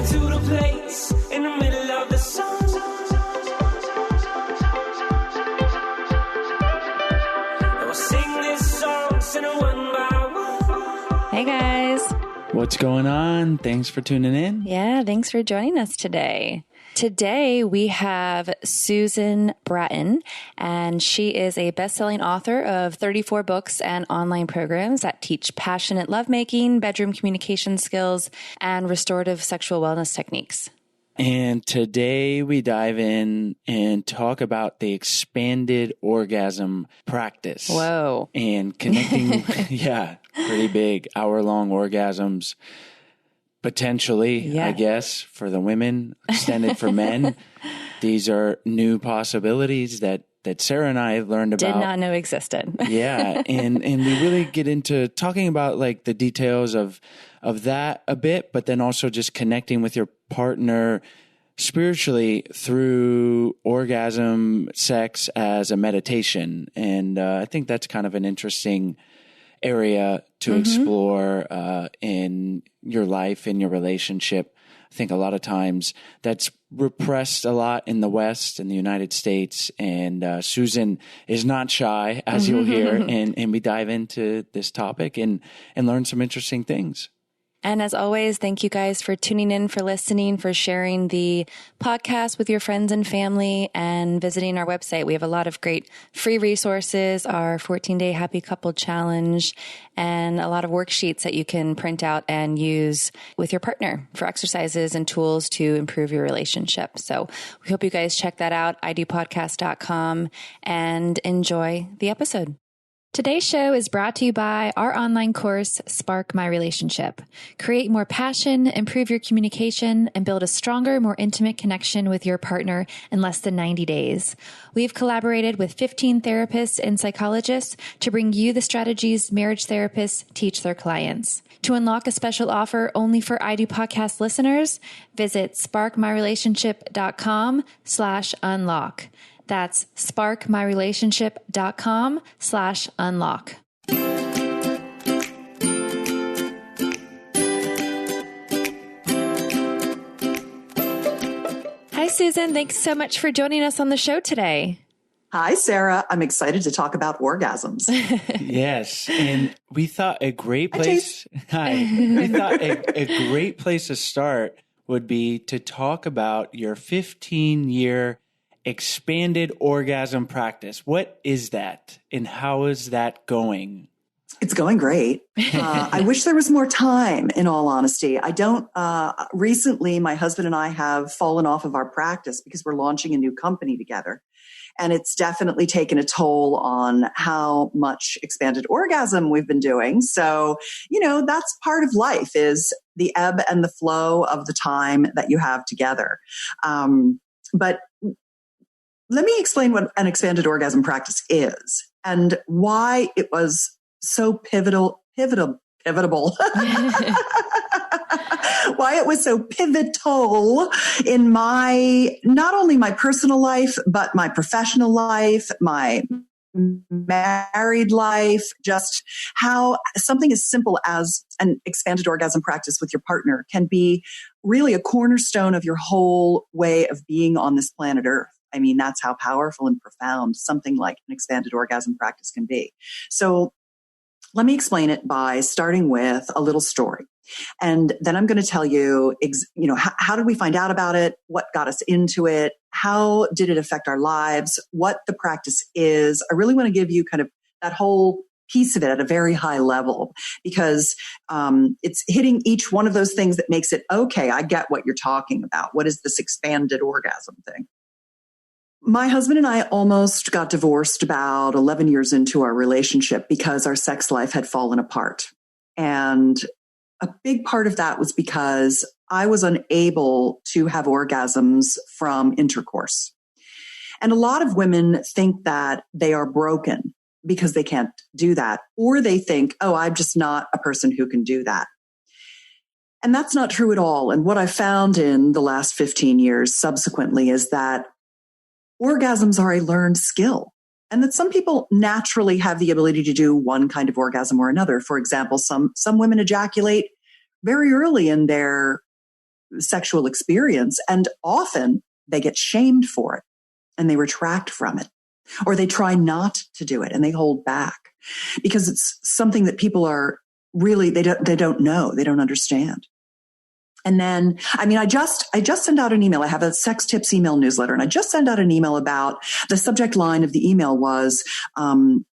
to the place in the middle of the sun. And we'll sing this song, sing it one by one. Hey guys. What's going on? Thanks for tuning in. Yeah, thanks for joining us today. Today we have Susan Bratton, and she is a best-selling author of 34 books and online programs that teach passionate lovemaking, bedroom communication skills, and restorative sexual wellness techniques. And today we dive in and talk about the expanded orgasm practice. Whoa. And connecting, yeah, pretty big, hour-long orgasms. Potentially, I guess, for the women, extended for men. These are new possibilities that Sarah and I learned about. Did not know existed. Yeah. And we really get into talking about like the details of that a bit, but then also just connecting with your partner spiritually through orgasm, sex as a meditation. And I think that's kind of an interesting area to explore in your life, in your relationship. I think a lot of times that's repressed a lot in the West, in the United States. And Susan is not shy, as you'll hear. And we dive into this topic and learn some interesting things. And as always, thank you guys for tuning in, for listening, for sharing the podcast with your friends and family, and visiting our website. We have a lot of great free resources, our 14-day Happy Couple Challenge, and a lot of worksheets that you can print out and use with your partner for exercises and tools to improve your relationship. So we hope you guys check that out, idopodcast.com, and enjoy the episode. Today's show is brought to you by our online course, Spark My Relationship. Create more passion, improve your communication, and build a stronger, more intimate connection with your partner in less than 90 days. We've collaborated with 15 therapists and psychologists to bring you the strategies marriage therapists teach their clients. To unlock a special offer only for I Do Podcast listeners, visit sparkmyrelationship.com/unlock. That's sparkmyrelationship.com/unlock. Hi, Susan. Thanks so much for joining us on the show today. Hi, Sarah. I'm excited to talk about orgasms. Yes. And we thought a great place, we thought a great place to start would be to talk about your 15-year expanded orgasm practice. What is that and how is that going? It's going great. I wish there was more time, in all honesty. I don't, recently my husband and I have fallen off of our practice because we're launching a new company together. And it's definitely taken a toll on how much expanded orgasm we've been doing. So, that's part of life, is the ebb and the flow of the time that you have together. But let me explain what an expanded orgasm practice is and why it was so pivotal, why it was so pivotal in not only my personal life, but my professional life, my married life, just how something as simple as an expanded orgasm practice with your partner can be really a cornerstone of your whole way of being on this planet Earth. I mean, that's how powerful and profound something like an expanded orgasm practice can be. So let me explain it by starting with a little story. And then I'm going to tell you, how did we find out about it? What got us into it? How did it affect our lives? What the practice is? I really want to give you kind of that whole piece of it at a very high level, because it's hitting each one of those things that makes it, okay, I get what you're talking about. What is this expanded orgasm thing? My husband and I almost got divorced about 11 years into our relationship because our sex life had fallen apart. And a big part of that was because I was unable to have orgasms from intercourse. And a lot of women think that they are broken because they can't do that. Or they think, oh, I'm just not a person who can do that. And that's not true at all. And what I found in the last 15 years subsequently is that orgasms are a learned skill, and that some people naturally have the ability to do one kind of orgasm or another. For example, some women ejaculate very early in their sexual experience. And often they get shamed for it and they retract from it, or they try not to do it and they hold back because it's something that people are really, they don't know, they don't understand. And then, I just sent out an email. I have a sex tips email newsletter, and I just sent out an email about the subject line of the email was,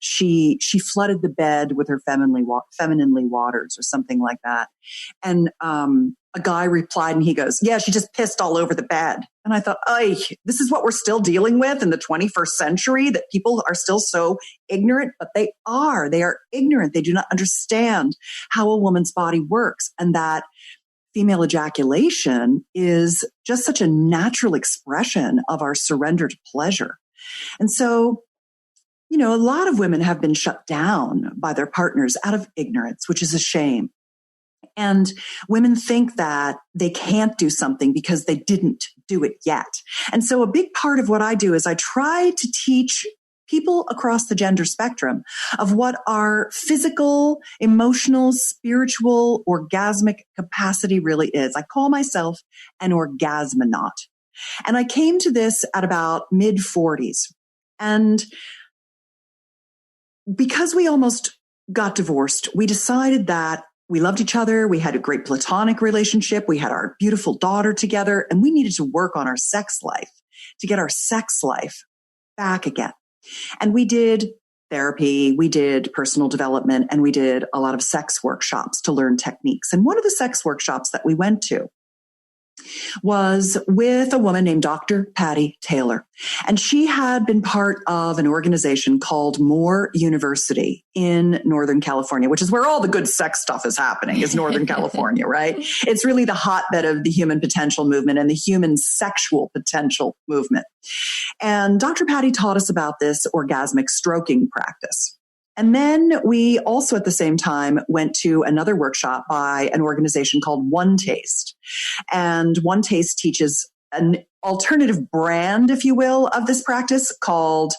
she flooded the bed with her femininely waters or something like that. And, a guy replied and he goes, yeah, she just pissed all over the bed. And I thought, this is what we're still dealing with in the 21st century, that people are still so ignorant, but they are ignorant. They do not understand how a woman's body works, and that female ejaculation is just such a natural expression of our surrender to pleasure. And so, a lot of women have been shut down by their partners out of ignorance, which is a shame. And women think that they can't do something because they didn't do it yet. And so a big part of what I do is I try to teach people across the gender spectrum of what our physical, emotional, spiritual, orgasmic capacity really is. I call myself an orgasmonaut. And I came to this at about mid-40s. And because we almost got divorced, we decided that we loved each other. We had a great platonic relationship. We had our beautiful daughter together, and we needed to work on our sex life to get our sex life back again. And we did therapy, we did personal development, and we did a lot of sex workshops to learn techniques. And one of the sex workshops that we went to was with a woman named Dr. Patty Taylor. And she had been part of an organization called More University in Northern California, which is where all the good sex stuff is happening, is Northern California, right? It's really the hotbed of the human potential movement and the human sexual potential movement. And Dr. Patty taught us about this orgasmic stroking practice. And then we also at the same time went to another workshop by an organization called One Taste. And One Taste teaches an alternative brand, if you will, of this practice called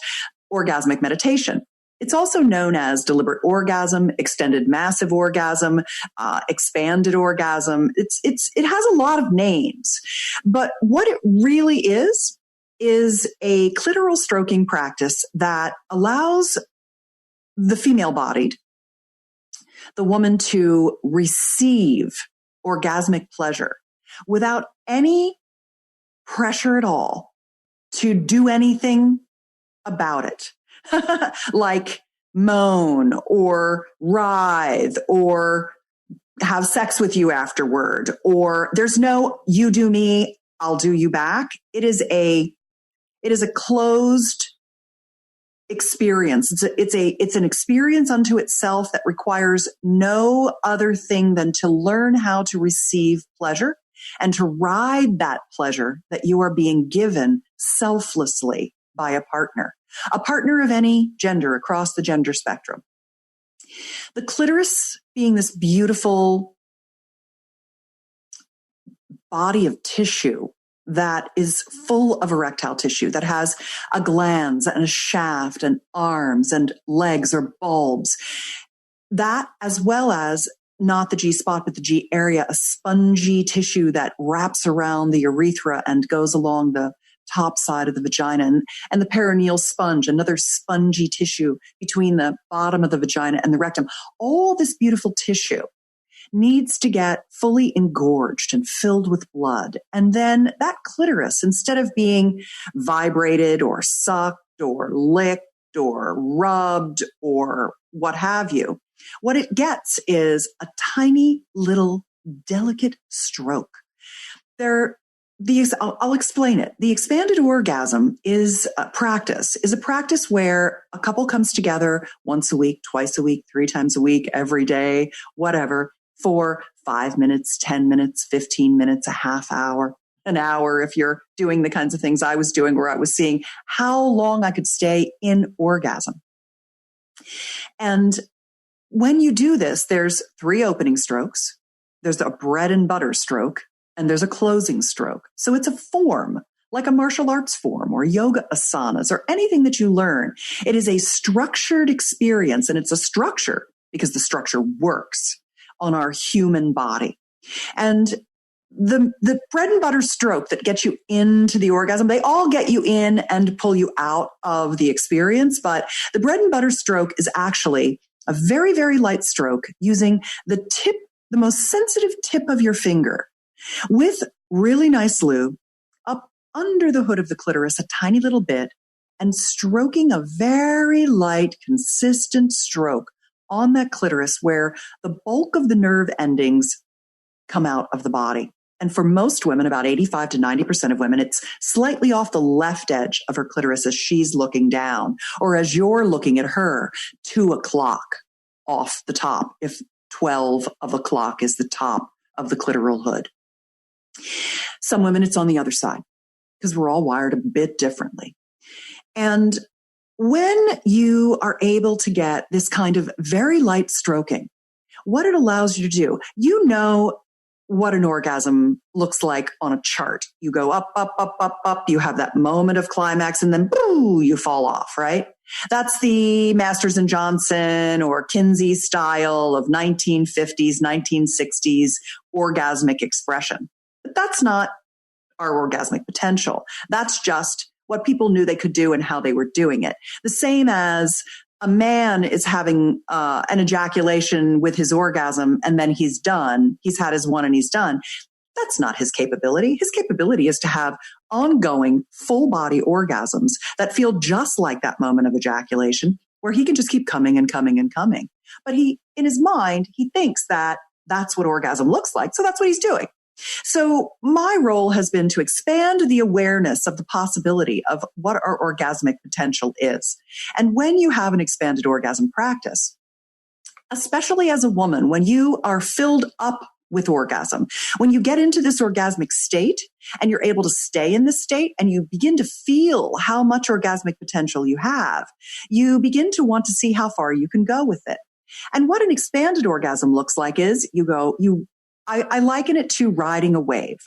orgasmic meditation. It's also known as deliberate orgasm, extended massive orgasm, expanded orgasm. It has a lot of names, but what it really is a clitoral stroking practice that allows the female-bodied, the woman, to receive orgasmic pleasure without any pressure at all to do anything about it, like moan or writhe or have sex with you afterward, or there's no you do me, I'll do you back. It is a closed experience. It's an experience unto itself that requires no other thing than to learn how to receive pleasure and to ride that pleasure that you are being given selflessly by a partner of any gender across the gender spectrum. The clitoris being this beautiful body of tissue that is full of erectile tissue, that has a glans and a shaft and arms and legs or bulbs. That, as well as not the G-spot, but the G area, a spongy tissue that wraps around the urethra and goes along the top side of the vagina, and the perineal sponge, another spongy tissue between the bottom of the vagina and the rectum. All this beautiful tissue needs to get fully engorged and filled with blood. And then that clitoris, instead of being vibrated or sucked or licked or rubbed or what have you, what it gets is a tiny little delicate stroke. I'll explain it. The expanded orgasm is a practice where a couple comes together once a week, twice a week, 3 times a week, every day, whatever, for 5 minutes, 10 minutes, 15 minutes, a half hour, an hour, if you're doing the kinds of things I was doing, where I was seeing how long I could stay in orgasm. And when you do this, there's 3 opening strokes. There's a bread and butter stroke, and there's a closing stroke. So it's a form, like a martial arts form or yoga asanas or anything that you learn. It is a structured experience, and it's a structure because the structure works on our human body. And the bread and butter stroke that gets you into the orgasm, they all get you in and pull you out of the experience. But the bread and butter stroke is actually a very, very light stroke using the most sensitive tip of your finger with really nice lube up under the hood of the clitoris, a tiny little bit, and stroking a very light, consistent stroke on that clitoris where the bulk of the nerve endings come out of the body. And for most women, about 85 to 90% of women, it's slightly off the left edge of her clitoris as she's looking down, or as you're looking at her, 2 o'clock off the top, if 12 of o'clock is the top of the clitoral hood. Some women, it's on the other side because we're all wired a bit differently. And when you are able to get this kind of very light stroking, what it allows you to do, you know what an orgasm looks like on a chart. You go up, up, up, up, up. You have that moment of climax and then boo, you fall off, right? That's the Masters and Johnson or Kinsey style of 1950s, 1960s orgasmic expression. But that's not our orgasmic potential. That's just what people knew they could do and how they were doing it. The same as a man is having an ejaculation with his orgasm and then he's done. He's had his one and he's done. That's not his capability. His capability is to have ongoing full body orgasms that feel just like that moment of ejaculation where he can just keep coming and coming and coming. But in his mind, he thinks that that's what orgasm looks like. So that's what he's doing. So my role has been to expand the awareness of the possibility of what our orgasmic potential is. And when you have an expanded orgasm practice, especially as a woman, when you are filled up with orgasm, when you get into this orgasmic state and you're able to stay in this state and you begin to feel how much orgasmic potential you have, you begin to want to see how far you can go with it. And what an expanded orgasm looks like is I liken it to riding a wave.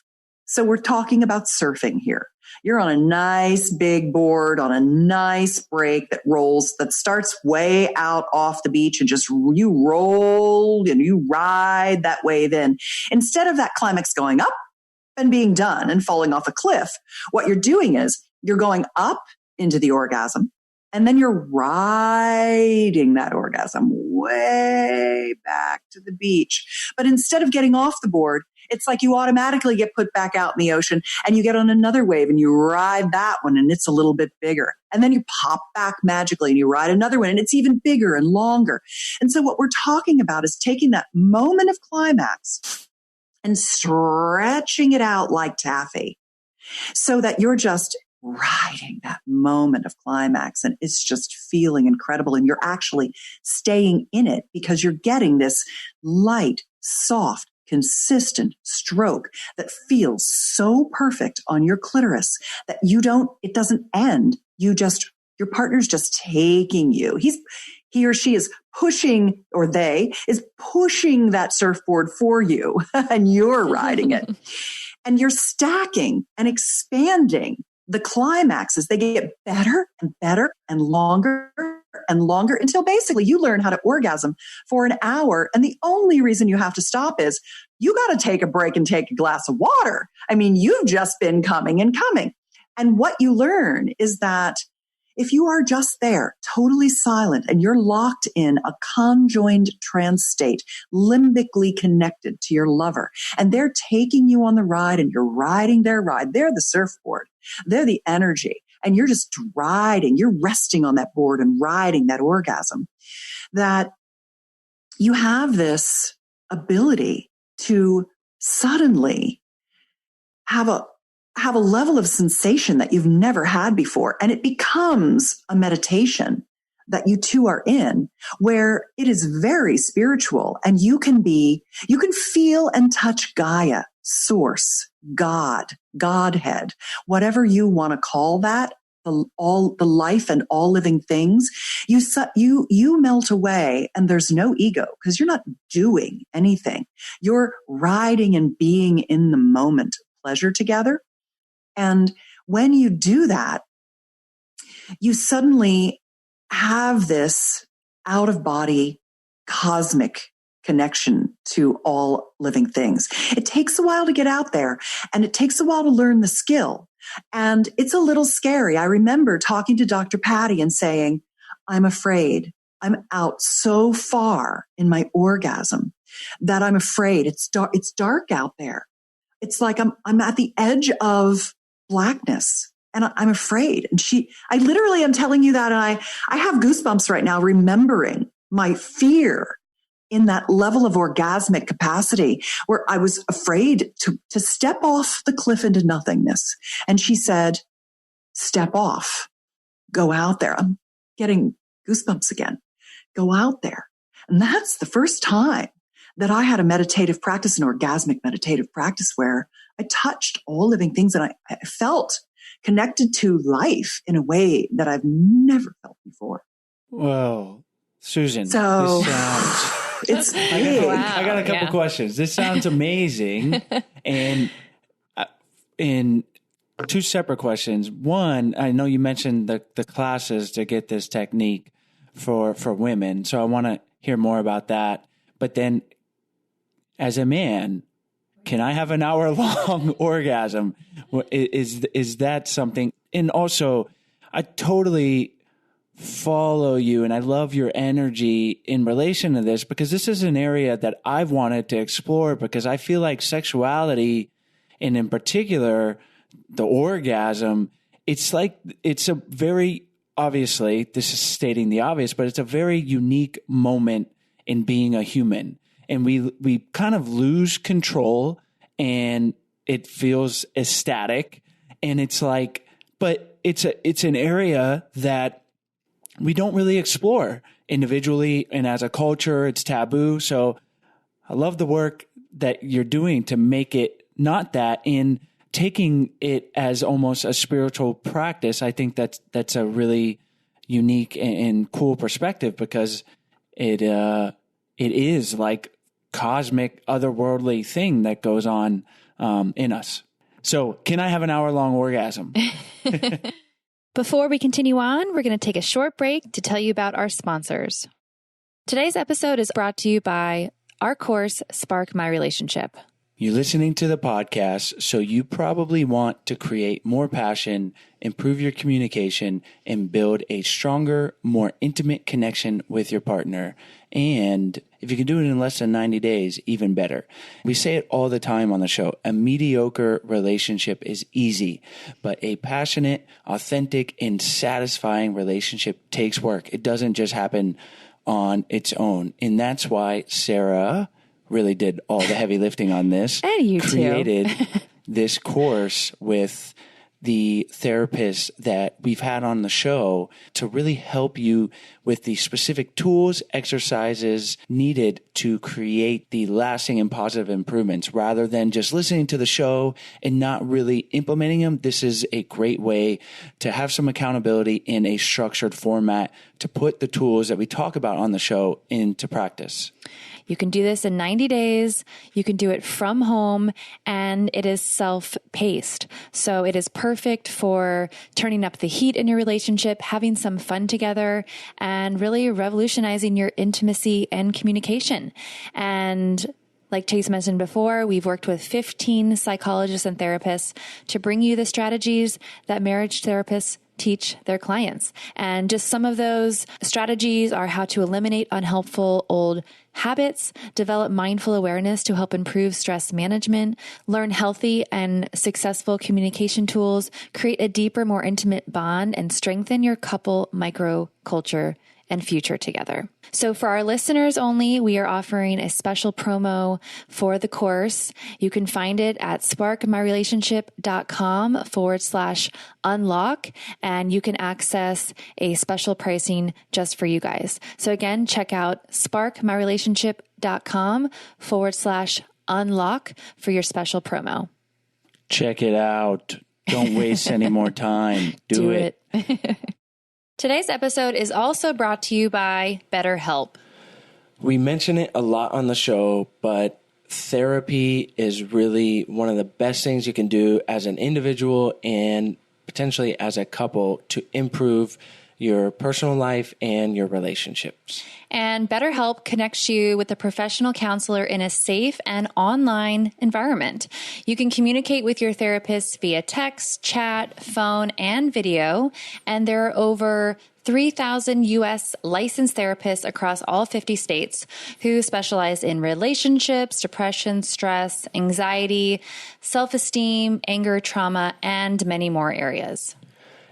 So we're talking about surfing here. You're on a nice big board on a nice break that starts way out off the beach and just you roll and you ride that wave in. Instead of that climax going up and being done and falling off a cliff, what you're doing is you're going up into the orgasm and then you're riding that orgasm way back to the beach. But instead of getting off the board, it's like you automatically get put back out in the ocean and you get on another wave and you ride that one and it's a little bit bigger. And then you pop back magically and you ride another one and it's even bigger and longer. And so what we're talking about is taking that moment of climax and stretching it out like taffy so that you're just riding that moment of climax and it's just feeling incredible and you're actually staying in it because you're getting this light, soft, consistent stroke that feels so perfect on your clitoris that it doesn't end. Your partner's just taking you. He or she is pushing, or they is pushing that surfboard for you and you're riding it and you're stacking and expanding the climaxes. They get better and better and longer until basically you learn how to orgasm for an hour. And the only reason you have to stop is you got to take a break and take a glass of water. I mean, you've just been coming and coming. And what you learn is that if you are just there, totally silent, and you're locked in a conjoined trance state, limbically connected to your lover, and they're taking you on the ride and you're riding their ride, they're the surfboard, they're the energy, and you're just riding, you're resting on that board and riding that orgasm, that you have this ability to suddenly have a level of sensation that you've never had before. And it becomes a meditation that you two are in where it is very spiritual and you can feel and touch Gaia, source, God, Godhead, whatever you want to call that, the life and all living things. You melt away and there's no ego because you're not doing anything. You're riding and being in the moment of pleasure together. And when you do that, you suddenly have this out of body cosmic connection to all living things. It takes a while to get out there, and it takes a while to learn the skill. And it's a little scary. I remember talking to Dr. Patty and saying, I'm afraid. I'm out so far in my orgasm that I'm afraid. It's dark out there. It's like I'm at the edge of blackness and I'm afraid. And I literally am telling you that. And I have goosebumps right now, remembering my fear in that level of orgasmic capacity where I was afraid to step off the cliff into nothingness. And she said, step off, go out there. I'm getting goosebumps again. Go out there. And that's the first time that I had a meditative practice, an orgasmic meditative practice, where I touched all living things and I felt connected to life in a way that I've never felt before. Whoa, Susan. So this sounds... it's big. I got a couple questions. This sounds amazing. And in two separate questions. One, I know you mentioned the classes to get this technique for women. So I want to hear more about that. But then as a man, can I have an hour-long orgasm? Is that something? And also, I totally follow you and I love your energy in relation to this, because this is an area that I've wanted to explore, because I feel like sexuality, and in particular, the orgasm, it's a very, obviously, this is stating the obvious, but it's a very unique moment in being a human. And we kind of lose control and it feels ecstatic. And it's like, but it's an area that we don't really explore individually, and as a culture, it's taboo. So I love the work that you're doing to make it not that, in taking it as almost a spiritual practice. I think that's a really unique and cool perspective, because it is like cosmic, otherworldly thing that goes on in us. So can I have an hour-long orgasm? Before we continue on, we're going to take a short break to tell you about our sponsors. Today's episode is brought to you by our course, Spark My Relationship. You're listening to the podcast, so you probably want to create more passion, improve your communication, and build a stronger, more intimate connection with your partner. And if you can do it in less than 90 days, even better. We say it all the time on the show. A mediocre relationship is easy, but a passionate, authentic, and satisfying relationship takes work. It doesn't just happen on its own. And that's why Sarah really did all the heavy lifting on this. And you created this course with the therapists that we've had on the show to really help you with the specific tools, exercises needed to create the lasting and positive improvements, rather than just listening to the show and not really implementing them. This is a great way to have some accountability in a structured format to put the tools that we talk about on the show into practice. You can do this in 90 days. You can do it from home, and it is self-paced. So it is perfect for turning up the heat in your relationship, having some fun together, and really revolutionizing your intimacy and communication. And like Chase mentioned before, we've worked with 15 psychologists and therapists to bring you the strategies that marriage therapists teach their clients. And just some of those strategies are how to eliminate unhelpful old habits, develop mindful awareness to help improve stress management, learn healthy and successful communication tools, create a deeper, more intimate bond, and strengthen your couple microculture and future together. So for our listeners only, we are offering a special promo for the course. You can find it at sparkmyrelationship.com/unlock, and you can access a special pricing just for you guys. So again, check out sparkmyrelationship.com/unlock for your special promo. Check it out. Don't waste any more time. Do it. Today's episode is also brought to you by BetterHelp. We mention it a lot on the show, but therapy is really one of the best things you can do as an individual and potentially as a couple to improve your personal life and your relationships. And BetterHelp connects you with a professional counselor in a safe and online environment. You can communicate with your therapist via text, chat, phone, and video. And there are over 3,000 U.S. licensed therapists across all 50 states who specialize in relationships, depression, stress, anxiety, self-esteem, anger, trauma, and many more areas.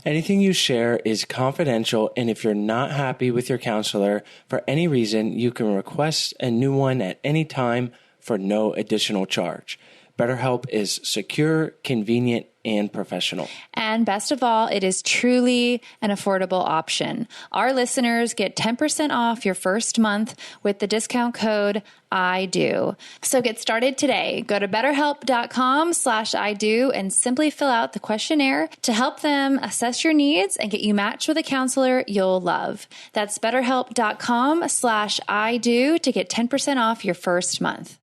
Anything you share is confidential, and if you're not happy with your counselor for any reason, you can request a new one at any time for no additional charge. BetterHelp is secure, convenient, and professional. And best of all, it is truly an affordable option. Our listeners get 10% off your first month with the discount code IDO. So get started today. Go to betterhelp.com/IDO and simply fill out the questionnaire to help them assess your needs and get you matched with a counselor you'll love. That's betterhelp.com/IDO to get 10% off your first month.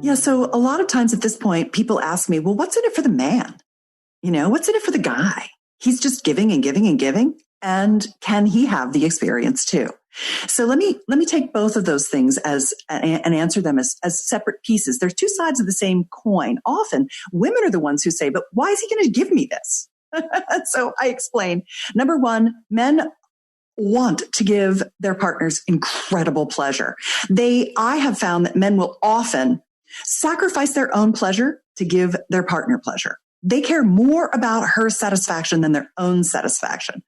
Yeah. So a lot of times at this point, people ask me, well, what's in it for the man? What's in it for the guy? He's just giving and giving and giving. And can he have the experience too? So let me take both of those things and answer them as separate pieces. There's two sides of the same coin. Often women are the ones who say, but why is he going to give me this? So I explain. Number one, men want to give their partners incredible pleasure. I have found that men will often sacrifice their own pleasure to give their partner pleasure. They care more about her satisfaction than their own satisfaction.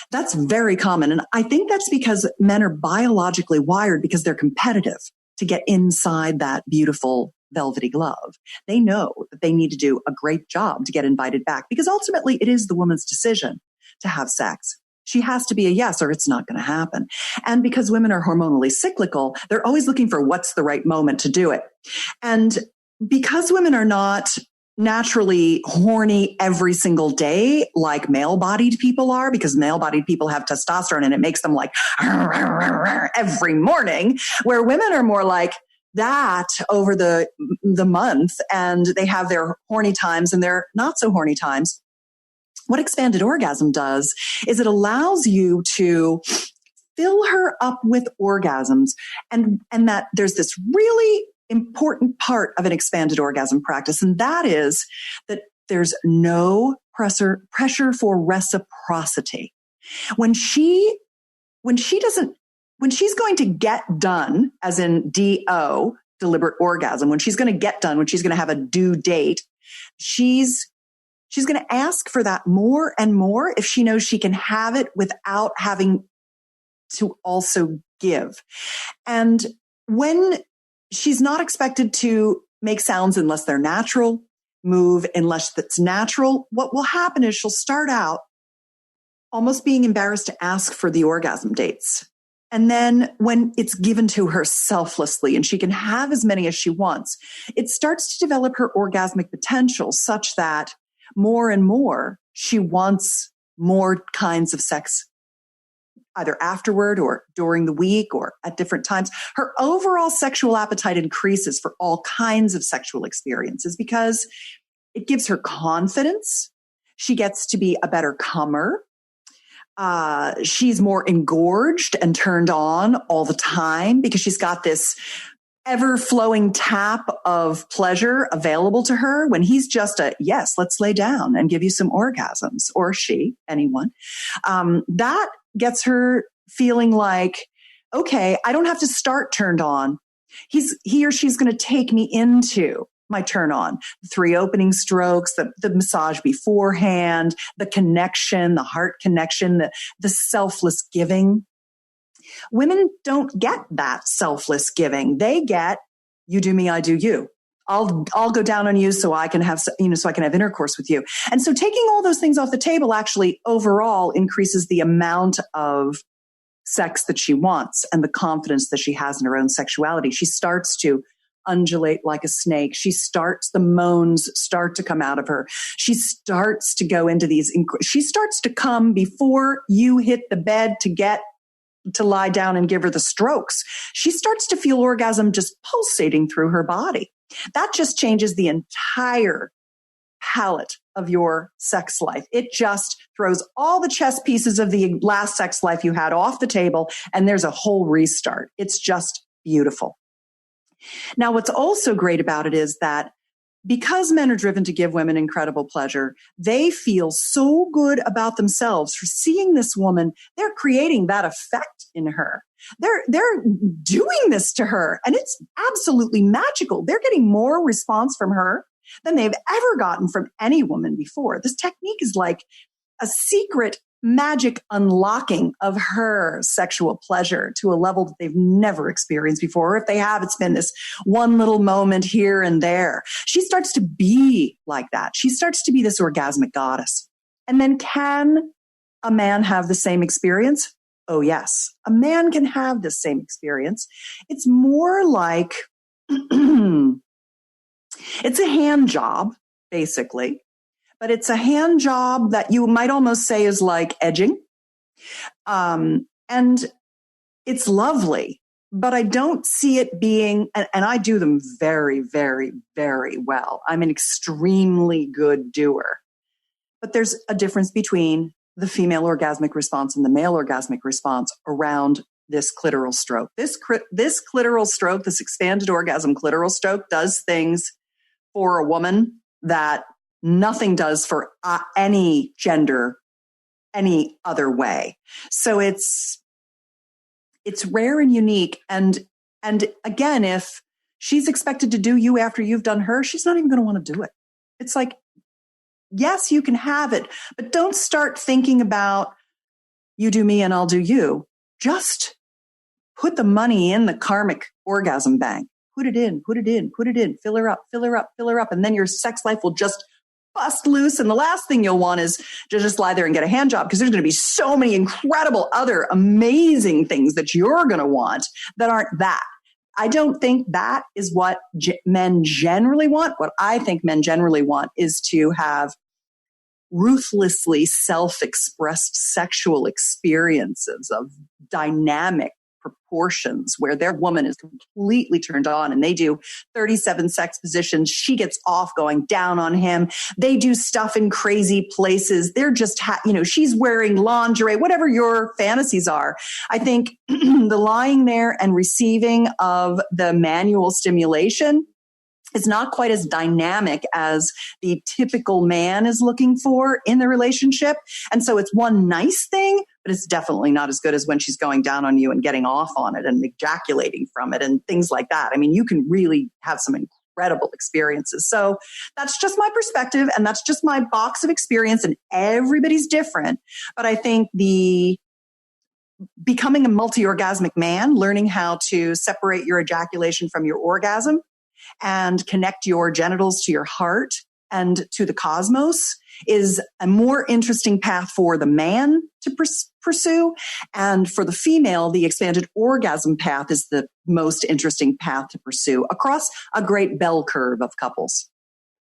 That's very common. And I think that's because men are biologically wired because they're competitive to get inside that beautiful velvety glove. They know that they need to do a great job to get invited back because ultimately it is the woman's decision to have sex. She has to be a yes or it's not going to happen. And because women are hormonally cyclical, they're always looking for what's the right moment to do it. And because women are not naturally horny every single day like male-bodied people are, because male-bodied people have testosterone and it makes them like every morning, where women are more like that over the month and they have their horny times and their not so horny times. What expanded orgasm does is it allows you to fill her up with orgasms and that there's this really important part of an expanded orgasm practice. And that is that there's no pressure for reciprocity. When she's going to get done, as in DO, deliberate orgasm, when she's going to get done, when she's going to have a due date, she's going to ask for that more and more if she knows she can have it without having to also give. And when she's not expected to make sounds unless they're natural, move unless that's natural, what will happen is she'll start out almost being embarrassed to ask for the orgasm dates. And then when it's given to her selflessly and she can have as many as she wants, it starts to develop her orgasmic potential such that more and more, she wants more kinds of sex, either afterward or during the week or at different times. Her overall sexual appetite increases for all kinds of sexual experiences because it gives her confidence. She gets to be a better comer. She's more engorged and turned on all the time because she's got this ever-flowing tap of pleasure available to her when he's just yes, let's lay down and give you some orgasms, or anyone. That gets her feeling like, okay, I don't have to start turned on. He or she's going to take me into my turn on. 3 opening strokes, the massage beforehand, the connection, the heart connection, the selfless giving. Women don't get that selfless giving. They get, you do me, I do you. I'll go down on you so I can have, so I can have intercourse with you. And so taking all those things off the table actually overall increases the amount of sex that she wants and the confidence that she has in her own sexuality. She starts to undulate like a snake. The moans start to come out of her. She starts to go into she starts to come before you hit the bed to lie down and give her the strokes. She starts to feel orgasm just pulsating through her body. That just changes the entire palette of your sex life. It just throws all the chess pieces of the last sex life you had off the table, and there's a whole restart. It's just beautiful. Now, what's also great about it is that because men are driven to give women incredible pleasure, they feel so good about themselves for seeing this woman. They're creating that effect in her. They're doing this to her, and it's absolutely magical. They're getting more response from her than they've ever gotten from any woman before. This technique is like a secret magic unlocking of her sexual pleasure to a level that they've never experienced before. Or if they have, it's been this one little moment here and there. She starts to be like that. She starts to be this orgasmic goddess. And then can a man have the same experience? Oh, yes. A man can have the same experience. It's more like it's a hand job, basically. But it's a hand job that you might almost say is like edging. And it's lovely, but I don't see it being, and I do them very, very, very well. I'm an extremely good doer. But there's a difference between the female orgasmic response and the male orgasmic response around this clitoral stroke. This clitoral stroke, this expanded orgasm clitoral stroke, does things for a woman that nothing does for any gender any other way. So it's rare and unique. And again, if she's expected to do you after you've done her, she's not even going to want to do it. It's like, yes, you can have it, but don't start thinking about you do me and I'll do you. Just put the money in the karmic orgasm bank. Put it in, put it in, put it in, fill her up, fill her up, fill her up. And then your sex life will just bust loose. And the last thing you'll want is to just lie there and get a hand job, because there's going to be so many incredible other amazing things that you're going to want that aren't that. I don't think that is what men generally want. What I think men generally want is to have ruthlessly self-expressed sexual experiences of dynamic proportions where their woman is completely turned on and they do 37 sex positions. She gets off going down on him. They do stuff in crazy places. They're just, she's wearing lingerie, whatever your fantasies are. I think the lying there and receiving of the manual stimulation is not quite as dynamic as the typical man is looking for in the relationship. And so it's one nice thing, but it's definitely not as good as when she's going down on you and getting off on it and ejaculating from it and things like that. I mean, you can really have some incredible experiences. So that's just my perspective, and that's just my box of experience, and everybody's different. But I think becoming a multi-orgasmic man, learning how to separate your ejaculation from your orgasm, and connect your genitals to your heart and to the cosmos is a more interesting path for the man to pursue. And for the female, the expanded orgasm path is the most interesting path to pursue across a great bell curve of couples.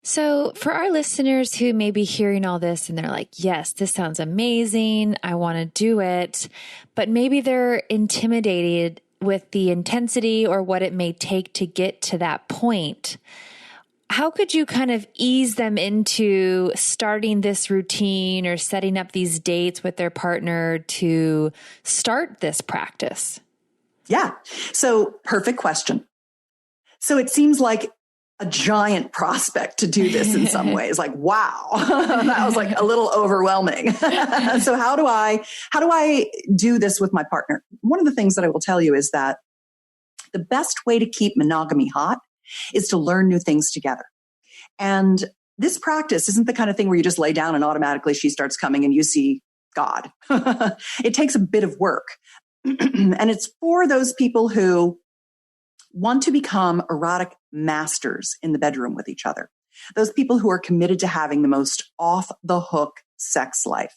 So for our listeners who may be hearing all this and they're like, yes, this sounds amazing, I want to do it, but maybe they're intimidated with the intensity or what it may take to get to that point. How could you kind of ease them into starting this routine or setting up these dates with their partner to start this practice? Yeah. So perfect question. So it seems like a giant prospect to do this in some ways. Like, wow, that was like a little overwhelming. So how do I do this with my partner? One of the things that I will tell you is that the best way to keep monogamy hot is to learn new things together. And this practice isn't the kind of thing where you just lay down and automatically she starts coming and you see God. It takes a bit of work. And it's for those people who want to become erotic masters in the bedroom with each other. Those people who are committed to having the most off the hook sex life.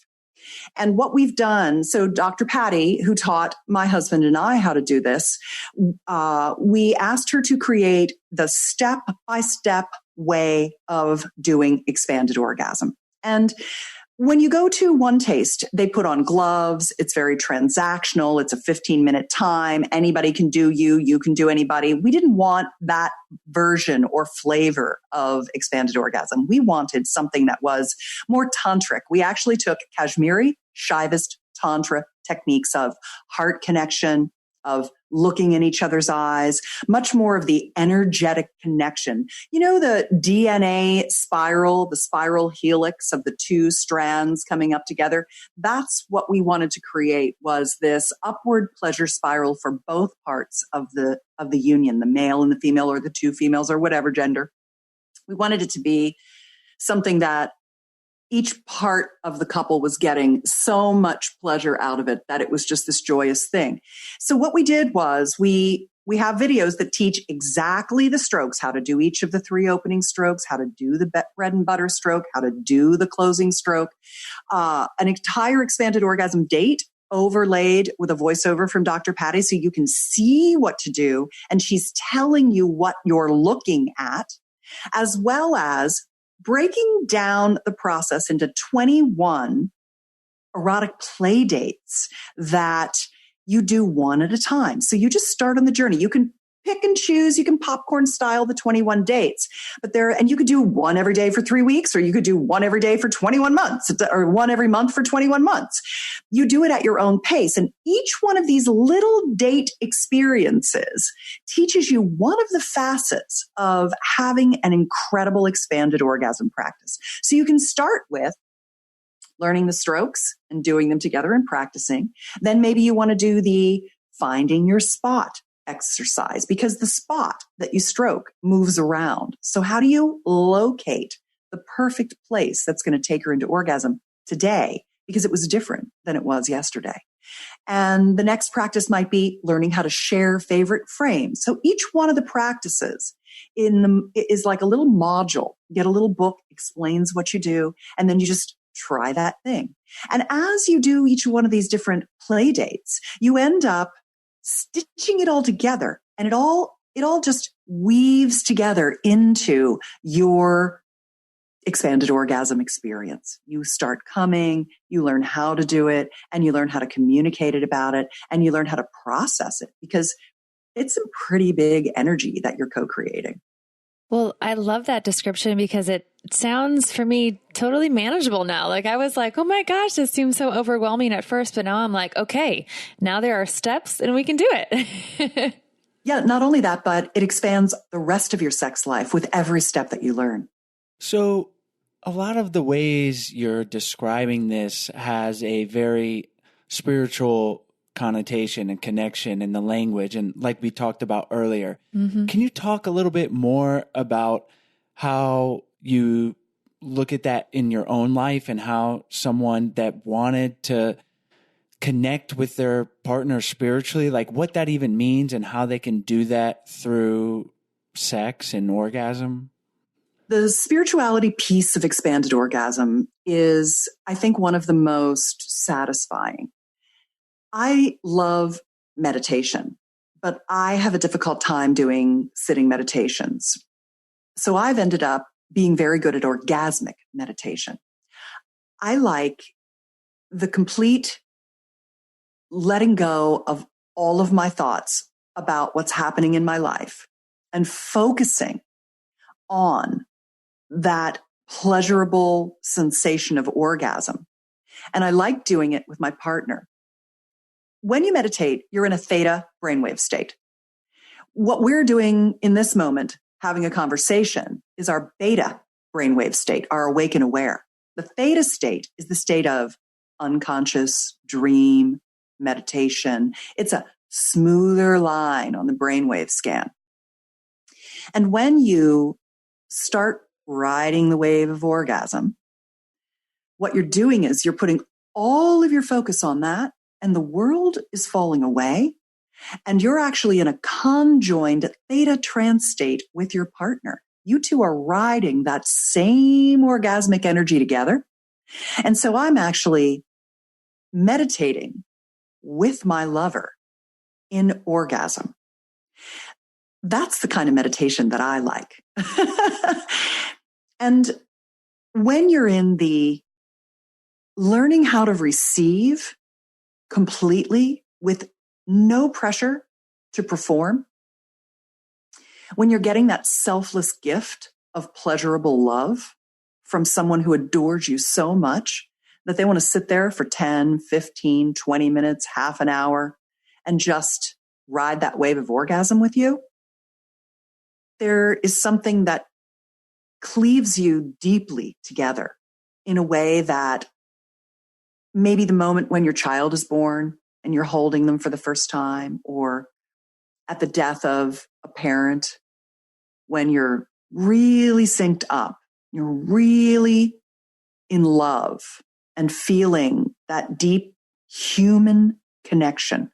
And what we've done, so Dr. Patty, who taught my husband and I how to do this, we asked her to create the step-by-step way of doing expanded orgasm. And when you go to One Taste, they put on gloves. It's very transactional. It's a 15-minute time. Anybody can do you. You can do anybody. We didn't want that version or flavor of expanded orgasm. We wanted something that was more tantric. We actually took Kashmiri, Shaivist Tantra techniques of heart connection, of looking in each other's eyes, much more of the energetic connection. You know, the DNA spiral, the spiral helix of the two strands coming up together. That's what we wanted to create, was this upward pleasure spiral for both parts of the union, the male and the female, or the two females, or whatever gender. We wanted it to be something that each part of the couple was getting so much pleasure out of it that it was just this joyous thing. So what we did was we have videos that teach exactly the strokes, how to do each of the 3 opening strokes, how to do the bread and butter stroke, how to do the closing stroke, an entire expanded orgasm date overlaid with a voiceover from Dr. Patty so you can see what to do. And she's telling you what you're looking at, as well as breaking down the process into 21 erotic play dates that you do one at a time. So you just start on the journey. You can pick and choose. You can popcorn style the 21 dates, and you could do one every day for 3 weeks, or you could do one every day for 21 months, or one every month for 21 months. You do it at your own pace. And each one of these little date experiences teaches you one of the facets of having an incredible expanded orgasm practice. So you can start with learning the strokes and doing them together and practicing. Then maybe you want to do the finding your spot exercise, because the spot that you stroke moves around. So how do you locate the perfect place that's going to take her into orgasm today? Because it was different than it was yesterday. And the next practice might be learning how to share favorite frames. So each one of the practices is like a little module. You get a little book, explains what you do, and then you just try that thing. And as you do each one of these different play dates, you end up stitching it all together, and it all just weaves together into your expanded orgasm experience. You start coming, you learn how to do it, and you learn how to communicate about it, and you learn how to process it, because it's some pretty big energy that you're co-creating. Well, I love that description because it sounds for me totally manageable now. Like I was like, oh my gosh, this seems so overwhelming at first, but now I'm like, okay, now there are steps and we can do it. Yeah, not only that, but it expands the rest of your sex life with every step that you learn. So a lot of the ways you're describing this has a very spiritual connotation and connection in the language. And like we talked about earlier, Can you talk a little bit more about how you look at that in your own life, and how someone that wanted to connect with their partner spiritually, like what that even means and how they can do that through sex and orgasm? The spirituality piece of expanded orgasm is, I think, one of the most satisfying. I love meditation, but I have a difficult time doing sitting meditations. So I've ended up being very good at orgasmic meditation. I like the complete letting go of all of my thoughts about what's happening in my life and focusing on that pleasurable sensation of orgasm. And I like doing it with my partner. When you meditate, you're in a theta brainwave state. What we're doing in this moment, having a conversation, is our beta brainwave state, our awake and aware. The theta state is the state of unconscious, dream, meditation. It's a smoother line on the brainwave scan. And when you start riding the wave of orgasm, what you're doing is you're putting all of your focus on that, and the world is falling away, and you're actually in a conjoined theta trance state with your partner. You two are riding that same orgasmic energy together. And so I'm actually meditating with my lover in orgasm. That's the kind of meditation that I like. And when you're in the learning how to receive completely with no pressure to perform. When you're getting that selfless gift of pleasurable love from someone who adores you so much that they want to sit there for 10, 15, 20 minutes, half an hour, and just ride that wave of orgasm with you, there is something that cleaves you deeply together in a way that maybe the moment when your child is born and you're holding them for the first time, or at the death of a parent, when you're really synced up, you're really in love and feeling that deep human connection.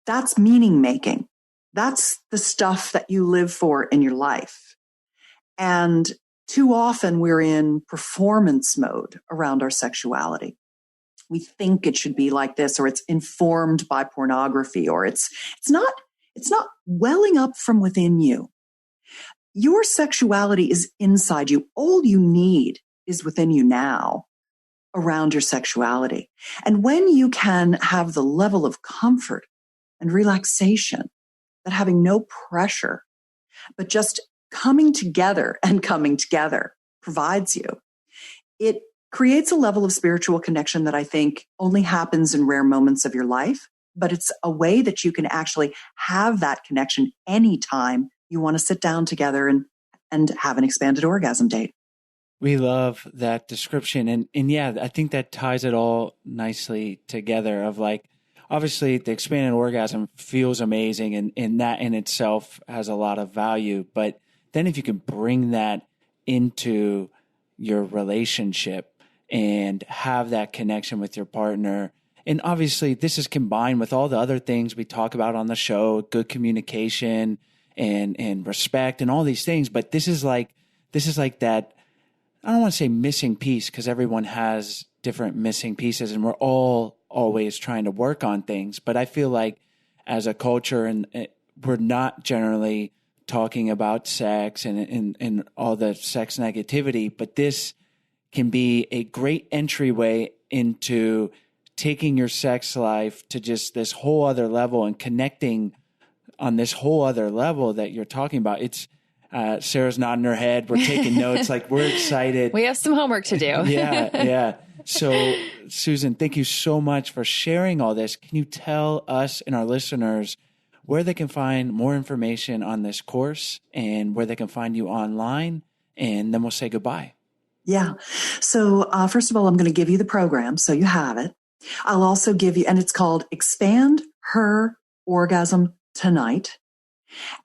That's meaning making. That's the stuff that you live for in your life. And too often we're in performance mode around our sexuality. We think it should be like this, or it's informed by pornography, or it's not welling up from within you. Your sexuality is inside you. All you need is within you now around your sexuality. And when you can have the level of comfort and relaxation that having no pressure, but just coming together provides you, it creates a level of spiritual connection that I think only happens in rare moments of your life, but it's a way that you can actually have that connection anytime you want to sit down together and have an expanded orgasm date. We love that description. And yeah, I think that ties it all nicely together of like, obviously the expanded orgasm feels amazing and that in itself has a lot of value. But then if you can bring that into your relationship and have that connection with your partner, and obviously this is combined with all the other things we talk about on the show, good communication and respect and all these things. But this is like that, I don't want to say missing piece, because everyone has different missing pieces and we're all always trying to work on things. But I feel like as a culture, and we're not generally talking about sex and all the sex negativity, but this can be a great entryway into taking your sex life to just this whole other level and connecting on this whole other level that you're talking about. It's Sarah's nodding her head. We're taking notes. Like, we're excited. We have some homework to do. Yeah. So Susan, thank you so much for sharing all this. Can you tell us and our listeners where they can find more information on this course and where they can find you online? And then we'll say goodbye. Yeah. So first of all, I'm going to give you the program so you have it. I'll also give you, and it's called Expand Her Orgasm Tonight.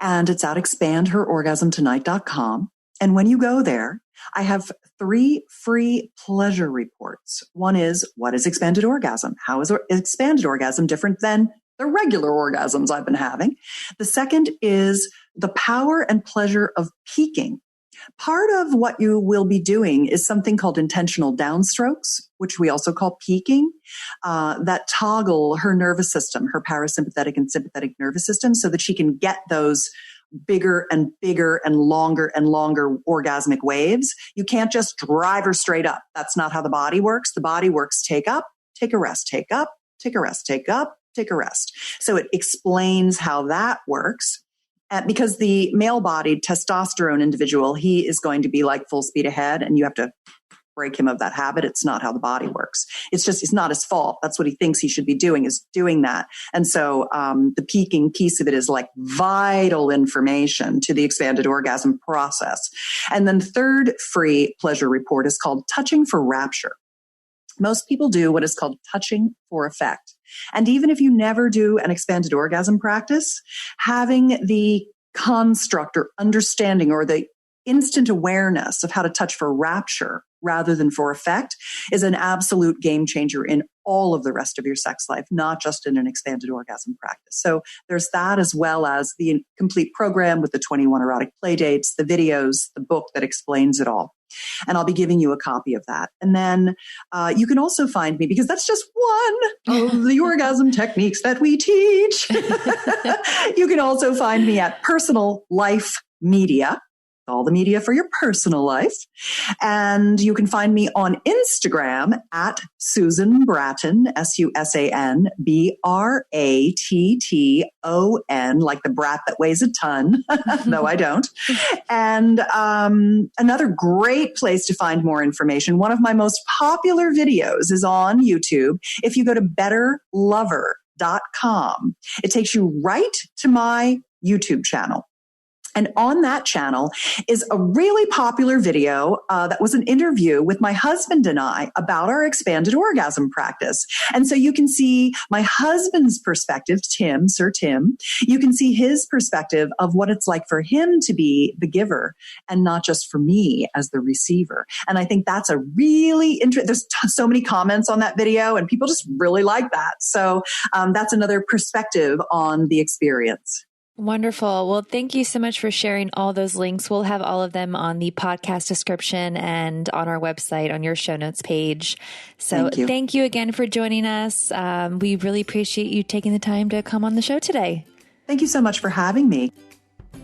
And it's at expandherorgasmtonight.com. And when you go there, I have 3 free pleasure reports. One is, what is expanded orgasm? How is expanded orgasm different than the regular orgasms I've been having? The second is the power and pleasure of peaking. Part of what you will be doing is something called intentional downstrokes, which we also call peaking, that toggle her nervous system, her parasympathetic and sympathetic nervous system, so that she can get those bigger and longer orgasmic waves. You can't just drive her straight up. That's not how the body works. The body works take up, take a rest, take up, take a rest, take up, take a rest. So it explains how that works. Because the male-bodied testosterone individual, he is going to be like full speed ahead, and you have to break him of that habit. It's not how the body works. It's not his fault. That's what he thinks he should be doing, is doing that. And so the peaking piece of it is like vital information to the expanded orgasm process. And then third free pleasure report is called Touching for Rapture. Most people do what is called touching for effect. And even if you never do an expanded orgasm practice, having the construct or understanding or the instant awareness of how to touch for rapture rather than for effect is an absolute game changer in all of the rest of your sex life, not just in an expanded orgasm practice. So there's that, as well as the complete program with the 21 erotic play dates, the videos, the book that explains it all. And I'll be giving you a copy of that. And then you can also find me, because that's just one of the orgasm techniques that we teach. You can also find me at Personal Life Media. all the media for your personal life. And you can find me on Instagram at Susan Bratton, SUSAN BRATTON, like the brat that weighs a ton, though I don't. And another great place to find more information, one of my most popular videos is on YouTube. If you go to betterlover.com, it takes you right to my YouTube channel. And on that channel is a really popular video that was an interview with my husband and I about our expanded orgasm practice. And so you can see my husband's perspective, Sir Tim. You can see his perspective of what it's like for him to be the giver and not just for me as the receiver. And I think that's a really interesting, there's so many comments on that video and people just really like that. So that's another perspective on the experience. Wonderful. Well, thank you so much for sharing all those links. We'll have all of them on the podcast description and on our website on your show notes page. So thank you again for joining us. We really appreciate you taking the time to come on the show today. Thank you so much for having me.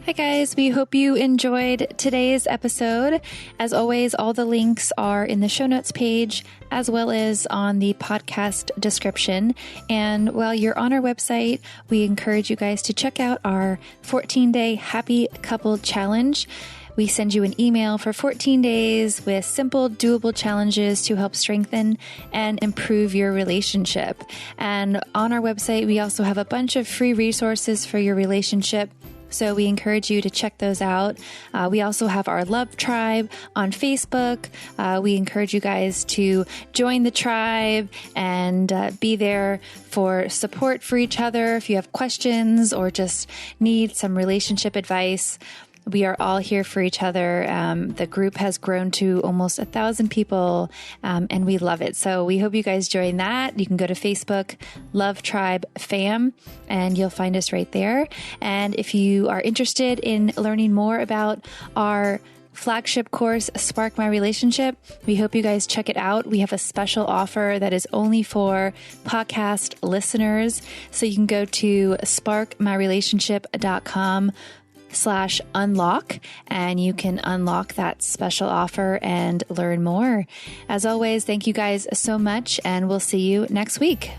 Hi guys, we hope you enjoyed today's episode. As always, all the links are in the show notes page as well as on the podcast description. And while you're on our website, we encourage you guys to check out our 14-day Happy Couple Challenge. We send you an email for 14 days with simple, doable challenges to help strengthen and improve your relationship. And on our website, we also have a bunch of free resources for your relationship. So we encourage you to check those out. We also have our Love Tribe on Facebook. We encourage you guys to join the tribe and be there for support for each other. If you have questions or just need some relationship advice, we are all here for each other. The group has grown to almost 1,000 people, and we love it. So we hope you guys join that. You can go to Facebook, Love Tribe Fam, and you'll find us right there. And if you are interested in learning more about our flagship course, Spark My Relationship, we hope you guys check it out. We have a special offer that is only for podcast listeners. So you can go to sparkmyrelationship.com/unlock, and you can unlock that special offer and learn more. As always, thank you guys so much, and we'll see you next week.